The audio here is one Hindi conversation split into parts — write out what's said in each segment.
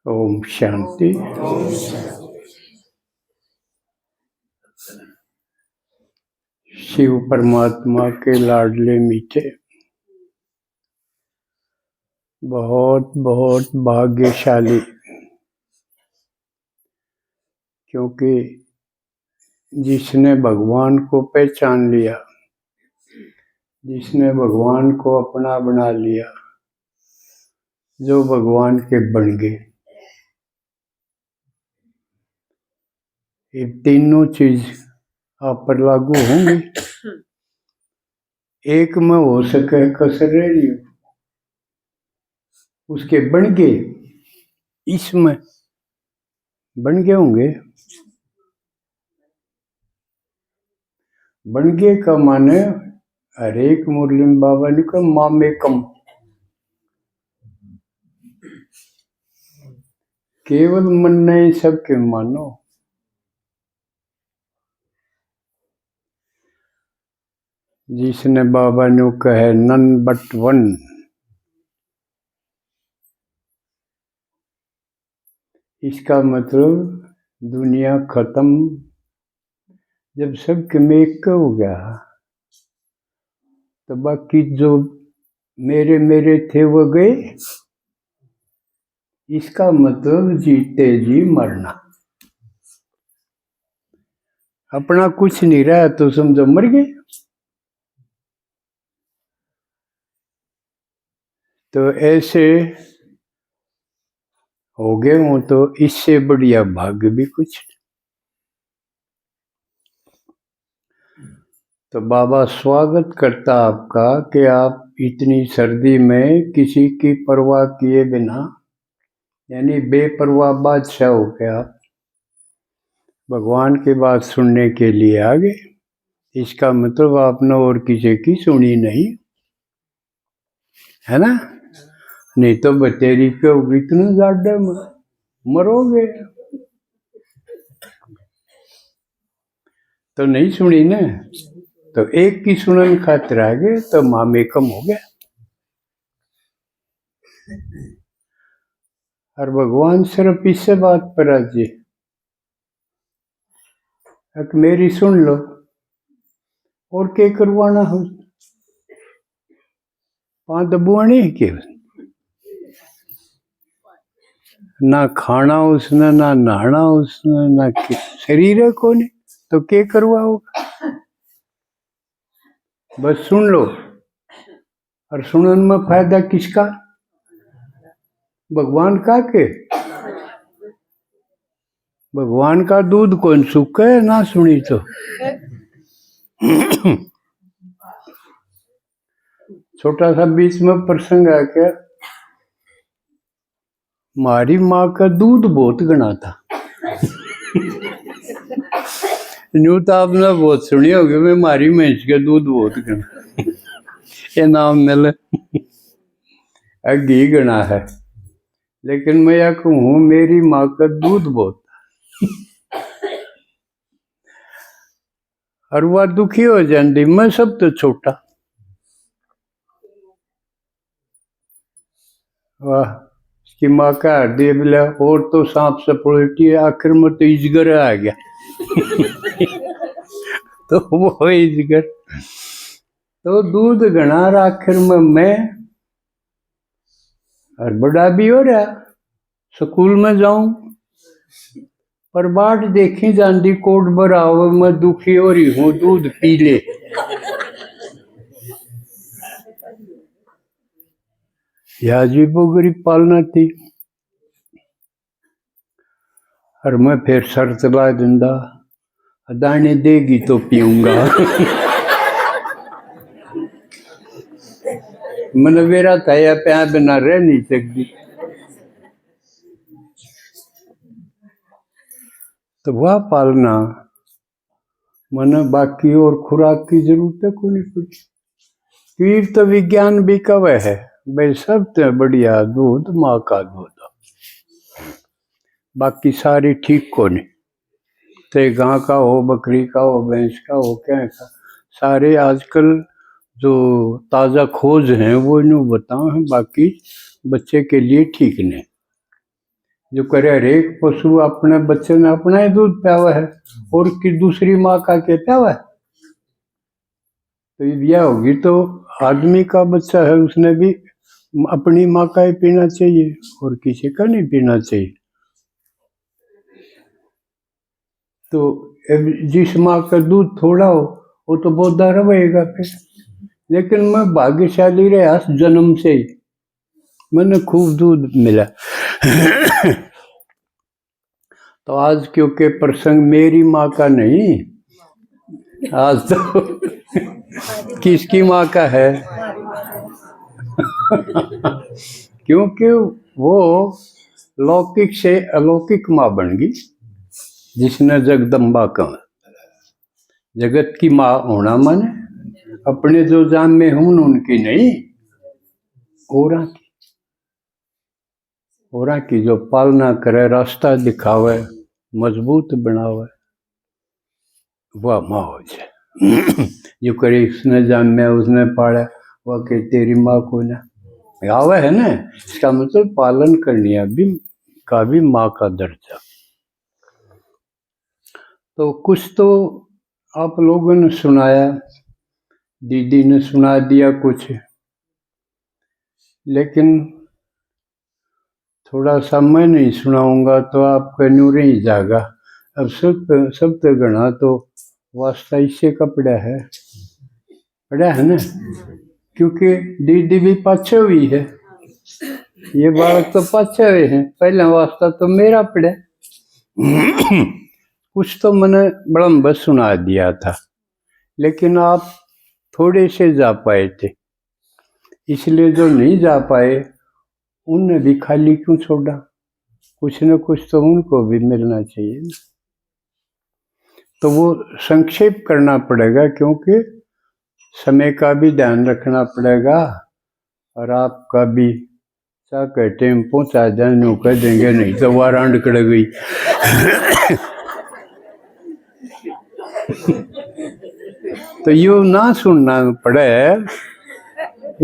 ओम शांति। शिव परमात्मा के लाडले मीठे, बहुत बहुत भाग्यशाली, क्योंकि जिसने भगवान को पहचान लिया, जिसने भगवान को अपना बना लिया, जो भगवान के बन गए, ये तीनों चीज आप पर लागू होंगी। एक में हो सके कसर रह रही हो, उसके बन गए, इसमें बन गए होंगे। बन गए का माने हरेक मुरली में बाबा ने कहा मामेकम, केवल मन नहीं सबके मानो। जिसने बाबा ने कहे नन बट वन, इसका मतलब दुनिया खत्म। जब सबके में एक हो गया तो बाकी जो मेरे मेरे थे वो गए। इसका मतलब जीते जी मरना, अपना कुछ नहीं रहा तो समझो मर गए। तो ऐसे हो गए हो तो इससे बढ़िया भाग्य भी कुछ नहीं। तो बाबा स्वागत करता आपका कि आप इतनी सर्दी में किसी की परवाह किए बिना, यानी बेपरवाह बादशाह हो के आप भगवान की बात सुनने के लिए आ गए। इसका मतलब आपने और किसी की सुनी नहीं, है ना? नहीं तो बतेरी के इतना ज्यादा मरोगे। तो नहीं सुनी ना, तो एक की सुनन खातिर आ गए तो मामेकम हो गया। और भगवान सिर्फ इससे बात पर राजी, मेरी सुन लो और क्या करवाना हो। पांच दबुआने केवल ना खाना उसने, ना नहाना उसने, ना शरीर है कौन, तो क्या करवाओगा। बस सुन लो, और सुनने में फायदा किसका? भगवान का के भगवान का दूध कौन सूखा है ना सुनी तो। छोटा सा बीच में प्रसंग है क्या, हमारी माँ का दूध बहुत घना था। न्यू तो आपने बहुत सुनी होगी, मैं हमारी भैंस का दूध बहुत घना, ये नाम मिले घी घना है, लेकिन मैं यह कहूँ मेरी माँ का दूध बहुत था। और वह दुखी हो जाती, मैं सब तो छोटा। वाह, उसकी माँ का हृदय मिला और तो सांप से पलटी है, आखिर में तो इजगर आ गया। तो वो इजगर तो दूध घना, आखिर में मैं और बड़ा भी हो रहा, स्कूल में जाऊं पर बाट देखी जाती कोट बराव, मैं दुखी हो रही हूँ दूध पी ले। यह अजीबो गरीब पालना थी। और मैं फिर शर्त ला दिंदा, दाने देगी तो पीऊंगा। मैंने मेरा था या प्या बिना रह नहीं सकती। तो वह पालना मैंने बाकी और खुराक की जरूरत है कोई नहीं कुछ। तीर्थ विज्ञान भी कवे है भाई, सबसे बढ़िया दूध माँ का दूध, बाकी सारी ठीक को नहीं। तो गां का हो, बकरी का हो, भैंस का हो, क्या का, सारे आजकल जो ताज़ा खोज हैं वो इन्हों बताओ हैं, बाकी बच्चे के लिए ठीक नहीं। जो करे हरेक पशु अपने बच्चे ने अपना ही दूध पियावा है और कि दूसरी माँ का के पियावा है। तो यह होगी तो आदमी का बच्चा है उसने भी अपनी माँ का ही पीना चाहिए और किसी का नहीं पीना चाहिए। तो जिस माँ का दूध थोड़ा हो वो तो बोधा रहेगा फिर। लेकिन मैं भाग्यशाली रहा जन्म से ही, मैंने खूब दूध मिला। तो आज क्योंकि प्रसंग मेरी माँ का नहीं, आज तो किसकी माँ का है। क्योंकि वो लौकिक से अलौकिक माँ बन गई, जिसने जगदम्बा का जगत की माँ होना माने अपने जो जान में हूं उनकी नहीं, औरा की जो पालना करे, रास्ता दिखावे, मजबूत बनावे, वह माँ हो जाए। जो करे उसने जान में उसने पाड़ा, वह के तेरी माँ को ना आवे है ना, इसका मतलब पालन करनी अभी का भी माँ का दर्जा। तो कुछ तो आप लोगों ने सुनाया, दीदी ने सुना दिया कुछ, लेकिन थोड़ा सा मैं नहीं सुनाऊंगा तो आपका न्यू नहीं जाएगा। अब सब गणा तो वास्ता इससे का पड़ा है ना, क्योंकि दीदी भी पाछे हुई है, ये बालक तो पाछे हुए हैं, पहला वास्ता तो मेरा पड़ा। कुछ तो मैंने बड़ा सुना दिया था, लेकिन आप थोड़े से जा पाए थे, इसलिए जो नहीं जा पाए उनने भी खाली क्यों छोड़ा, कुछ न कुछ तो उनको भी मिलना चाहिए। तो वो संक्षेप करना पड़ेगा, क्योंकि समय का भी ध्यान रखना पड़ेगा और आपका भी क्या कहते हैं पहुँचा जाने कह देंगे, नहीं तो वारांड कड़ गई। तो यूँ ना सुनना पड़े,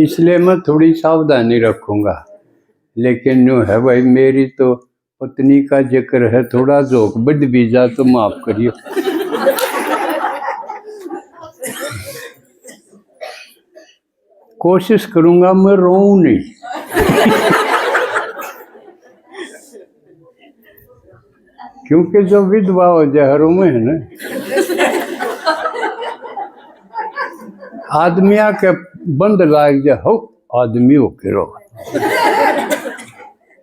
इसलिए मैं थोड़ी सावधानी रखूंगा। लेकिन यूँ है भाई, मेरी तो पत्नी का जिक्र है, थोड़ा जोक बढ़ भी जा तो माफ करियो। कोशिश करूंगा मैं रोऊं नहीं। क्योंकि जो विधवा हो जहरों में है ना, आदमिया के बंद लाग जा हो, आदमी हो के रो।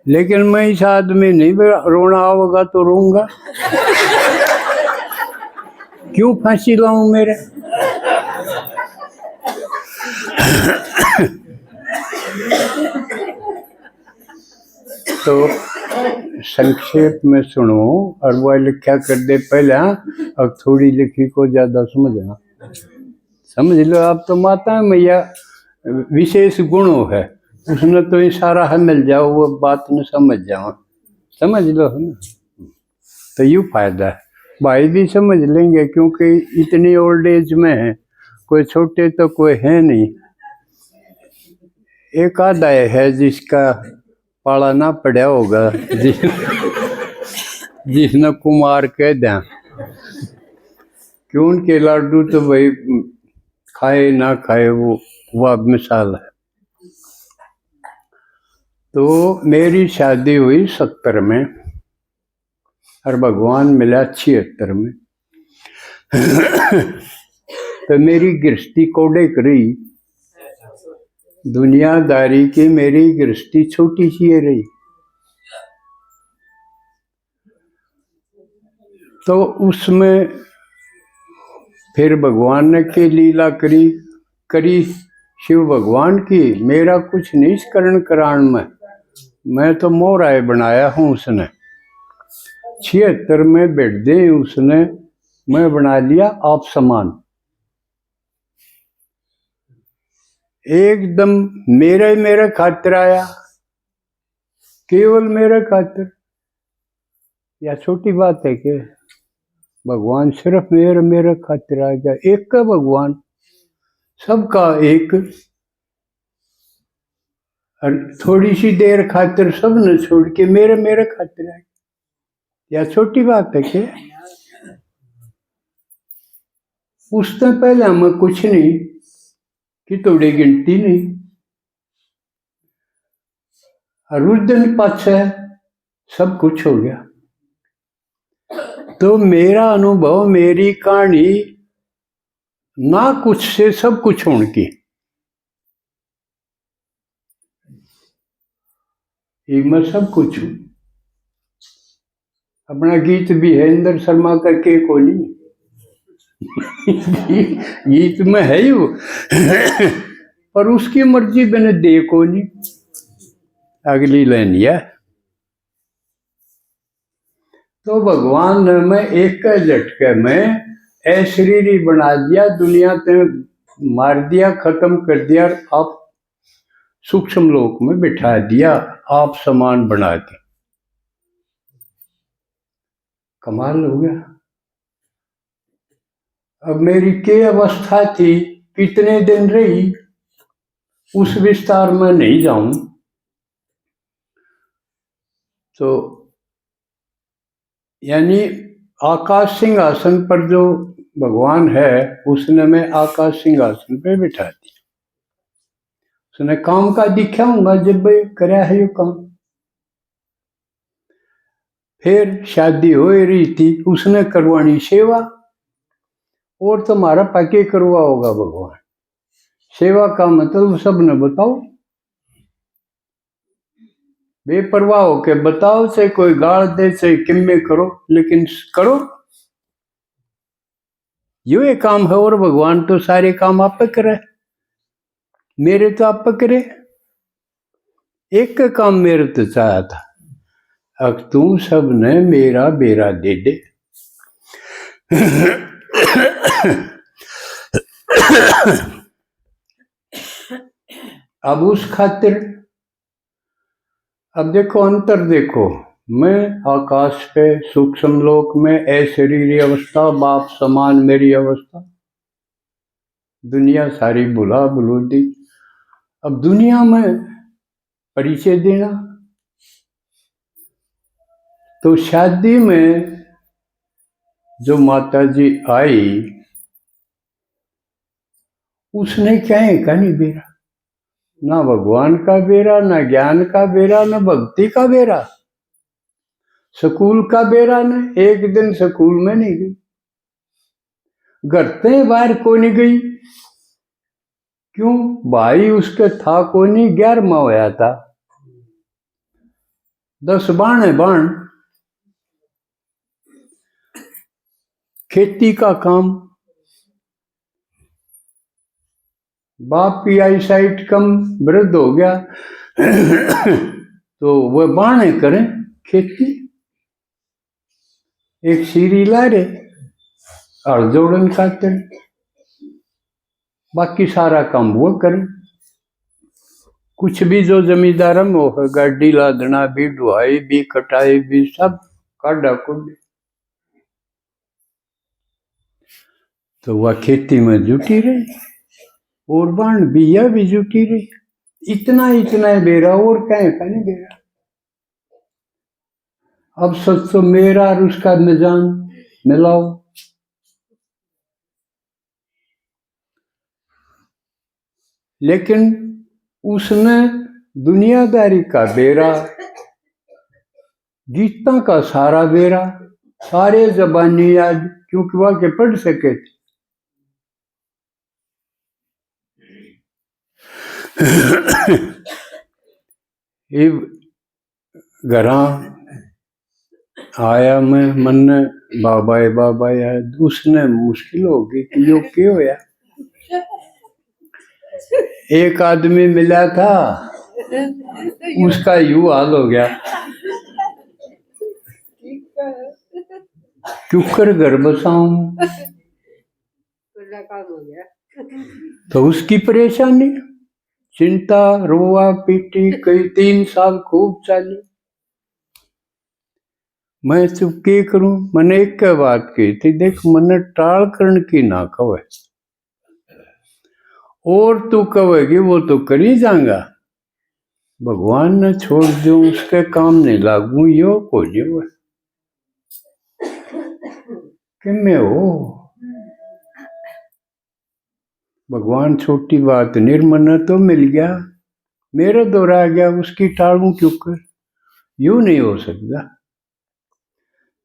लेकिन मैं इस आदमी नहीं, रोना होगा तो रोऊंगा, क्यों फांसी लाऊं मेरे। तो संक्षेप में सुनो और वह लिखा कर दे पहले, अब थोड़ी लिखी को ज्यादा समझना, समझ लो। आप तो माता मैया विशेष गुणों है, उसने तो इशारा है मिल जाओ, वो बात न समझ जाओ, समझ लो है ना। तो यूँ फायदा है, भाई भी समझ लेंगे, क्योंकि इतनी ओल्ड एज में है, कोई छोटे तो कोई है नहीं। एक आधा है जिसका पाला ना पड़ा होगा, जिसने कुमार कह दें, क्यों उनके लाडू तो भाई खाए ना खाए वो वह मिसाल है। तो मेरी शादी हुई 70 में और भगवान मिला 76 में। तो मेरी गृहस्थी कोडे रही, दुनियादारी की मेरी गृहस्थी छोटी सी रही। तो उसमें फिर भगवान ने के लीला करी शिव भगवान की, मेरा कुछ नहीं इस करण करान में, मैं तो मोराय बनाया हूँ उसने। 76 में बैठ दे उसने, मैं बना लिया आप समान, एकदम मेरे खातिर आया, केवल मेरे खातिर। या छोटी बात है कि भगवान सिर्फ मेरे खातिर आ गया। एक का भगवान, सबका एक, और थोड़ी सी देर खातिर सब न छोड़ के मेरे मेरे खातिर है, या छोटी बात है क्या? उससे पहले हमें कुछ नहीं कि थोड़ी गिनती नहीं, और उस दिन पाछे सब कुछ हो गया। तो मेरा अनुभव, मेरी कहानी ना कुछ से सब कुछ होने की, मैं सब कुछ हूं। अपना गीत भी है इंद्र शर्मा करके कोली गीत में है ही वो पर उसकी मर्जी मैंने दे को नहीं। अगली लाइन यह, तो भगवान ने मैं एक झटके में अशरीरी बना दिया, दुनिया ते मार दिया, खत्म कर दिया, आप सूक्ष्म लोक में बिठा दिया, आप समान बना के। कमाल हो गया। अब मेरी क्या अवस्था थी, कितने दिन रही, उस विस्तार में नहीं जाऊं। तो यानी आकाश सिंहासन पर जो भगवान है, उसने मैं आकाश सिंहासन पे बिठा दिया। उसने काम का दिखाऊंगा जब करा है ये काम। फिर शादी हो रही थी, उसने करवानी सेवा, और तुम्हारा पाके करवा होगा भगवान। सेवा का मतलब सबने बताओ, बेपरवाह होके बताओ, से कोई गाल दे से किम्मे करो, लेकिन करो। यो ये काम है, और भगवान तो सारे काम आप पे करे, मेरे तो आप पे करे। एक का काम मेरे तो चाहा था, अब तू सब ने मेरा बेरा दे दे अब उस खातिर, अब देखो अंतर देखो, मैं आकाश पे सूक्ष्म लोक में अशरीरी अवस्था, बाप समान मेरी अवस्था, दुनिया सारी बुला बुलूदी। अब दुनिया में परिचय देना, तो शादी में जो माता जी आई, उसने क्या है का नहीं बेरा, ना भगवान का बेरा, ना ज्ञान का बेरा, ना भक्ति का बेरा, स्कूल का बेरा ने। एक दिन स्कूल में नहीं गई, घर से बाहर को नहीं गई। क्यों? भाई उसके था को नहीं, 11वां होया था, 10 बाण है बाण, खेती का काम। बाप की आई साइट कम, वृद्ध हो गया तो वह बाणे करें खेती, एक सीरी ला रहे और जोड़न खातिर, बाकी सारा काम वो करें। कुछ भी जो जमींदार में हो, गाड़ी लादना भी, ढुआई भी, कटाई भी, सब काढ़ा कुढ़ी। तो वह खेती में जुटी रही, और बाण बिया भी जुटी रही। इतना इतना बेरा, और कहीं का नहीं बेरा। अब सोचो मेरा और उसका मिजान मिलाओ, लेकिन उसने दुनियादारी का बेरा, गीता का सारा बेरा, सारे जबानी याद, क्योंकि वह के पढ़ सके थे घरा आया मैं, मन बाबा यार, उसने मुश्किल होगी कि यो क्यों होया। एक आदमी मिला था, उसका यू हाल हो गया, क्योंकर घर बसाऊं, तो उसकी परेशानी, चिंता, रोआ पीटी, कई 3 साल खूब चली। मैं तो क्या करूं, मैंने एक बात कही थी, देख मन टाल करण की ना कवे, और तू कहेगी वो तो कर ही जाऊंगा, भगवान ने छोड़ दूं उसके काम नहीं लागू, यो को नहीं हुआ कि मैं हो। भगवान छोटी बात, निर्मन तो मिल गया, मेरा दोहरा गया, उसकी टालू क्यों कर। यूं नहीं हो सकता।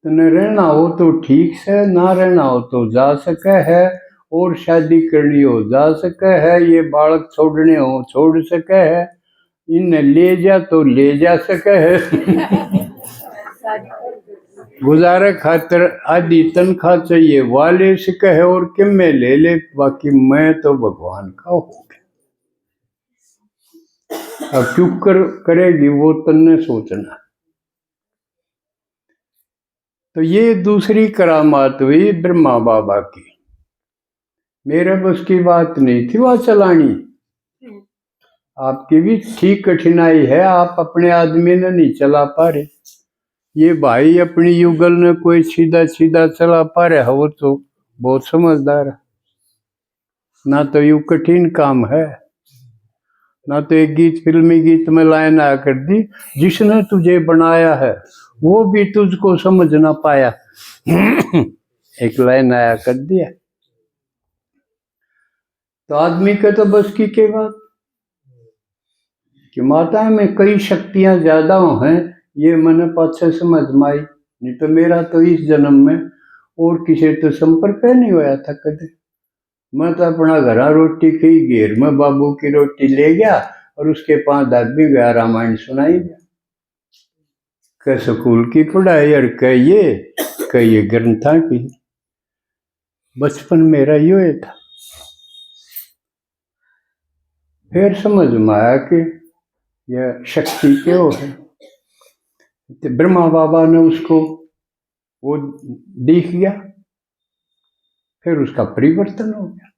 तो न रहना हो तो ठीक से, ना रहना हो तो जा सके है, और शादी करनी हो जा सके है, ये बालक छोड़ने हो छोड़ सके है, इन्हें ले जा तो ले जा सके है। गुजारे खातिर आदि तनख्वाह चाहिए वाले से कहे और किम में ले ले, बाकी मैं तो भगवान का हो गया। अब क्यों करेगी वो तन्ने सोचना। तो ये दूसरी करामात हुई ब्रह्मा बाबा की। मेरे बस की बात नहीं थी वह चलानी। आपकी भी ठीक कठिनाई है, आप अपने आदमी ने नहीं चला पा रहे। ये भाई अपनी युगल ने कोई सीधा सीधा चला पा रहा है, वो तो बहुत समझदार है। ना तो यू कठिन काम है, ना तो एक गीत फिल्मी गीत में लाइन आ कर दी, जिसने तुझे बनाया है वो भी तुझको समझ ना पाया। एक लाइन आया कर दिया। तो आदमी के तो बस की क्या बात कि माता में कई शक्तियां ज्यादा हैं, ये मैंने पाछे समझ में आई। नहीं तो मेरा तो इस जन्म में और किसी तो संपर्क नहीं होया था कदे। मैं तो अपना घरा रोटी खी, घेर में बाबू की रोटी ले गया और उसके 5 आदमी गया रामायण सुनाई गया। क स्कूल की पढ़ाई और ये ग्रंथा की। बचपन मेरा ये था। फिर समझ में आया कि यह शक्ति क्यों है। तो ब्रह्मा बाबा ने उसको वो दिख गया, फिर उसका परिवर्तन हो गया,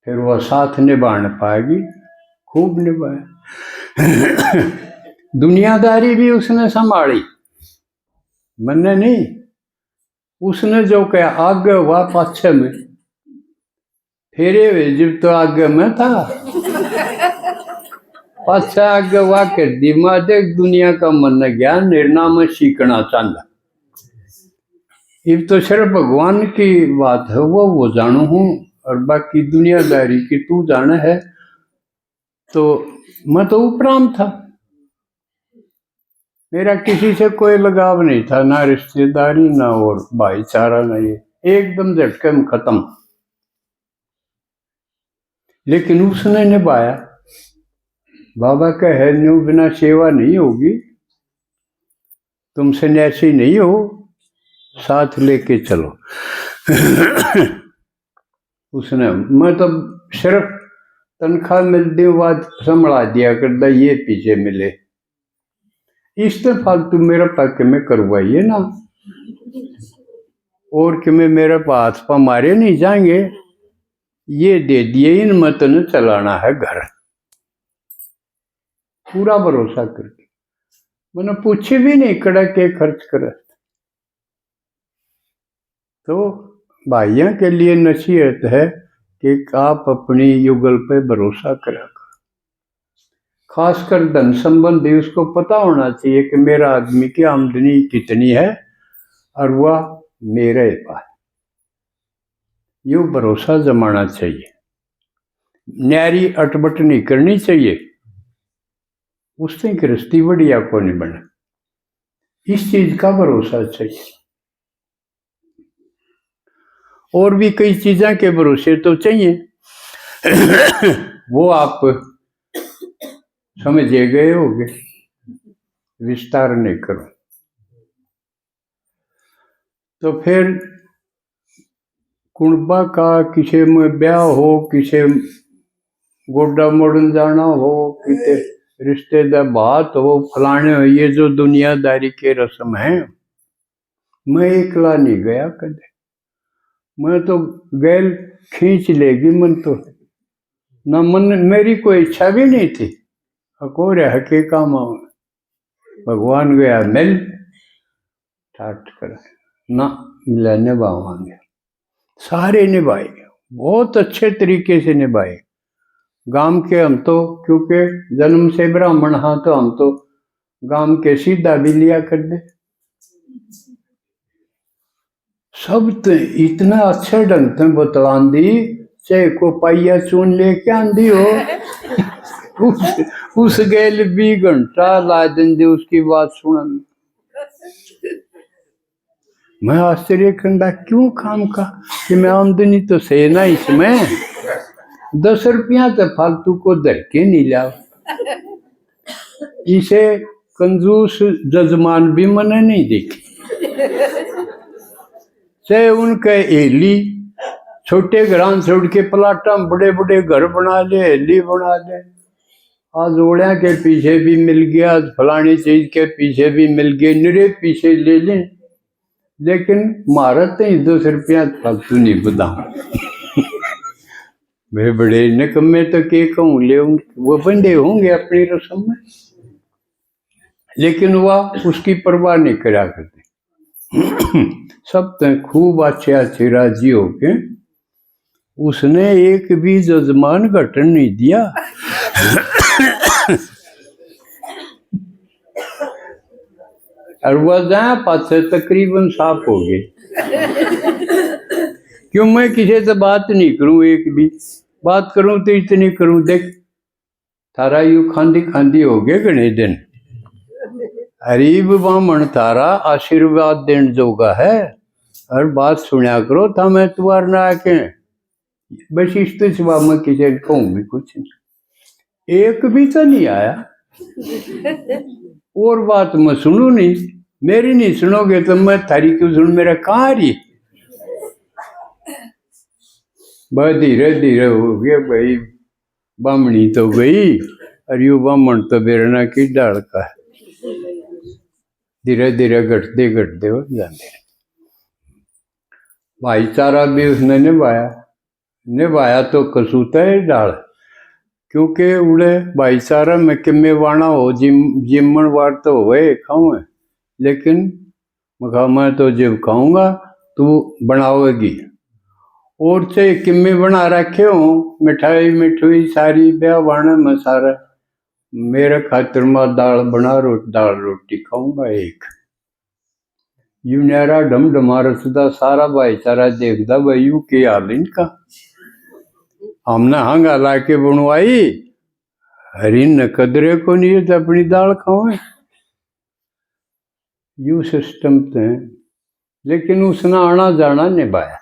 फिर वह साथ निभाने पाएगी, खूब निभाया। दुनियादारी भी उसने संभाली, मैंने नहीं। उसने जो कहा आगे हुआ पाछे में, फेरे हुए जब तो आगे में था, पाछा आगे हुआ कर दी। मैं देख दुनिया का मन गया निर्णय में सीखना चाहता। ये तो सिर्फ भगवान की बात है, वो जानू हूँ, और बाकी दुनियादारी की तू जाने है। तो मैं तो उपराम था, मेरा किसी से कोई लगाव नहीं था, ना रिश्तेदारी ना और भाईचारा नहीं, एकदम झटके में खत्म। लेकिन उसने निभाया। बाबा का है न्यू बिना सेवा नहीं होगी, तुम सन्यासी नहीं हो, साथ लेके चलो। उसने मैं तो सिर्फ तनख्वाह मिलने बाद संभला दिया करता, ये पीछे मिले इससे फालतू मेरा पाक में करवाइए ना, और कि मैं मेरे पास पर मारे नहीं जाएंगे, ये दे दिए इन मत ने चलाना है घर। पूरा भरोसा करके मैंने पूछे भी नहीं कड़ा के खर्च कर। तो भाइयों के लिए नसीहत है कि आप अपनी युगल पे भरोसा करा, खासकर धन संबंधी उसको पता होना चाहिए कि मेरा आदमी की आमदनी कितनी है और वह मेरे पास, यूं भरोसा जमाना चाहिए। न्यारी अटबट नहीं करनी चाहिए, उससे गृहस्थी बढ़िया को नहीं बने, इस चीज का भरोसा चाहिए। और भी कई चीजें के भरोसे तो चाहिए, वो आप समझे गए होगे, विस्तार नहीं करो। तो फिर कुणबा का किसी में ब्याह हो, किसी गोड्डा मोड़न जाना हो, किसी रिश्तेदार बात हो, फलाने हो, ये जो दुनियादारी के रस्म हैं, मैं एकला नहीं गया कदे। मैं तो गैल खींच लेगी मन तो ना, मन मेरी कोई इच्छा भी नहीं थी। अकोर हके काम भगवान गया मिल ठाट कर ना मिला, निभावांगे। सारे निभाए, बहुत अच्छे तरीके से निभाए। गांव के हम तो क्योंकि जन्म से ब्राह्मण हाँ, तो हम तो गांव के सीधा भी लिया कर दे। सब तो इतना अच्छा ढंग से बतलान दी, चाहे को पाइया चून लेके आंधी हो उस गेल भी घंटा ला दिन दे उसकी बात सुन। मैं आश्चर्य कंडा क्यों काम का कि मैं आमदनी तो से ना इसमें 10 रुपया तो फालतू को धर के नहीं लाओ। इसे कंजूस जजमान भी मने नहीं देखे, चाहे उनके एली छोटे घरान छोड़ के प्लाटा बड़े बड़े घर बना ले, हेली बना ले। आज ओढ़िया के पीछे भी मिल गया, आज फलानी चीज के पीछे भी मिल गए, निरे पीछे ले लें, लेकिन महारत 10 रुपया फालतू नहीं बताऊं। वे बड़े निकम्मे तो के कहूँ ले, वो बंदे होंगे अपनी रस्म में, लेकिन वह उसकी परवाह नहीं करा करते। सब तो खूब अच्छे अच्छे राजी हो के, उसने एक भी जजमान घटन नहीं दिया। और वह जहाँ पासे तकरीबन साफ हो गए। क्यों मैं किसी से बात नहीं करूं, एक भी बात करूं तो इतनी करूं, देख थारा यू खांदी खांदी हो गए घने दिन, गरीब ब्राह्मण थारा आशीर्वाद देन जोगा है, और बात सुना करो था मैं तुम्हार ना आके। बस इस तो सिवा मैं किसी कहूँ भी कुछ नहीं, एक भी तो नहीं आया। और बात मैं सुनू नहीं, मेरी नहीं सुनोगे तो मैं थारी क्यों सुन, मेरा कहाँ रही। बहुत धीरे धीरे हो गया भाई, बामणी तो गई और यू बामण तो बेरना की डाल का है, धीरे धीरे घटते घटते हो जाते। भाईचारा भी उसने निभाया तो कसूता है डाल, क्योंकि उड़े भाईचारा में किमे वाणा हो जिमन वार तो हुए खाऊं, लेकिन मखा मैं तो जब खाऊंगा तू बनाओगी, और चाहे किम्मे बना रखे हो मिठाई मिठुई सारी ब्याह वाणा में सारा, मेरे खातिर में दाल बना दाल रोटी खाऊंगा एक। यू न्यारा ढमढमा रसदा सारा भाईचारा देखता भाई यू के हाल इनका, हमने हंगा ला के बनवाई, हरी न कदरे को नहीं है तो अपनी दाल खाओ, यू सिस्टम थे। लेकिन उसने आना जाना निभाया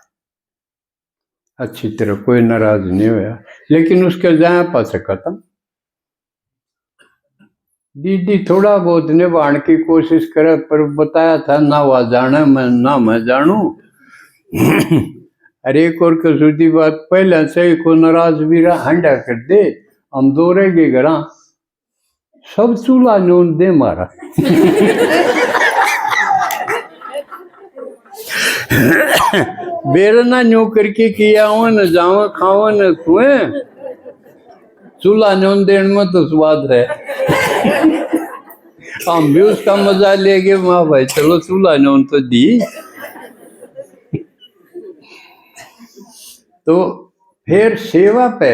अच्छी तरह, कोई नाराज नहीं होया, लेकिन उसके जाए पास खत्म। दीदी थोड़ा बहुत निभाने की कोशिश करे, पर बताया था ना वह जाना मैं ना मैं जानू। अरे एक और कसूदी बात, पहले से को नाराज भी हंडा कर दे, हम दो रह गए घर, सब चूल्हा नोन दे मारा। बेरना न्यू करके किया हो न जावा खावा न कुए, चूल्हा नोन देने में तो स्वाद है। हम भी उसका मजा ले गए, माँ भाई चलो चूल्हा नोन तो दी। तो फिर सेवा पे